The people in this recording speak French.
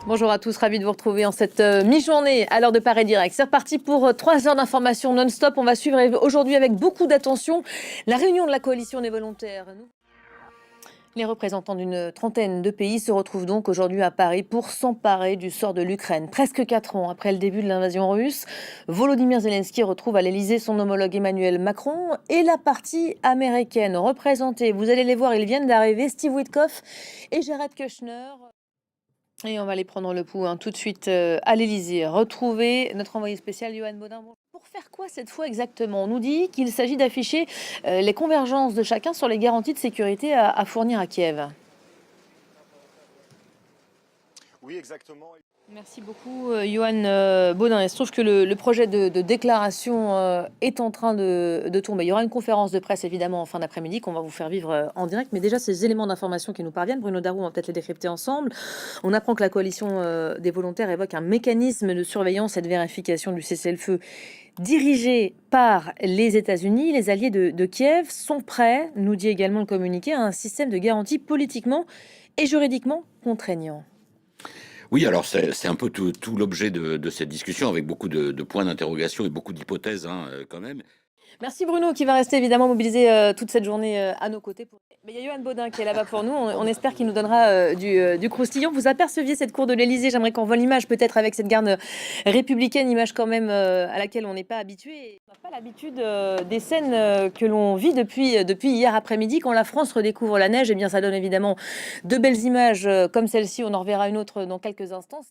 Bonjour à tous, ravi de vous retrouver en cette mi-journée à l'heure de Paris Direct. C'est reparti pour 3 heures d'information non-stop. On va suivre aujourd'hui avec beaucoup d'attention la réunion de la coalition des volontaires. Les représentants d'une trentaine de pays se retrouvent donc aujourd'hui à Paris pour s'emparer du sort de l'Ukraine. Presque 4 ans après le début de l'invasion russe, Volodymyr Zelensky retrouve à l'Elysée son homologue Emmanuel Macron et la partie américaine représentée. Vous allez les voir, ils viennent d'arriver, Steve Witkoff et Jared Kushner. Et on va aller prendre le pouls tout de suite à l'Elysée. Retrouver notre envoyé spécial, Johan Baudin. Bon, pour faire quoi cette fois exactement? On nous dit qu'il s'agit d'afficher les convergences de chacun sur les garanties de sécurité à fournir à Kiev. Oui, exactement. Merci beaucoup, Johan Baudin. Il se trouve que le projet de déclaration est en train de tomber. Il y aura une conférence de presse, évidemment, en fin d'après-midi, qu'on va vous faire vivre en direct. Mais déjà, ces éléments d'information qui nous parviennent, Bruno Darou, on va peut-être les décrypter ensemble. On apprend que la coalition des volontaires évoque un mécanisme de surveillance et de vérification du cessez-le-feu dirigé par les États-Unis. Les alliés de Kiev sont prêts, nous dit également le communiqué, à un système de garantie politiquement et juridiquement contraignant. Oui, alors c'est un peu tout l'objet de cette discussion, avec beaucoup de points d'interrogation et beaucoup d'hypothèses quand même. Merci Bruno qui va rester évidemment mobilisé toute cette journée à nos côtés. Mais il y a Johan Baudin qui est là-bas pour nous. On espère qu'il nous donnera du croustillant. Vous aperceviez cette cour de l'Elysée. J'aimerais qu'on voit l'image peut-être avec cette garde républicaine, image quand même à laquelle on n'est pas habitué. On n'a pas l'habitude des scènes que l'on vit depuis hier après-midi. Quand la France redécouvre la neige, eh bien ça donne évidemment de belles images comme celle-ci. On en reverra une autre dans quelques instants.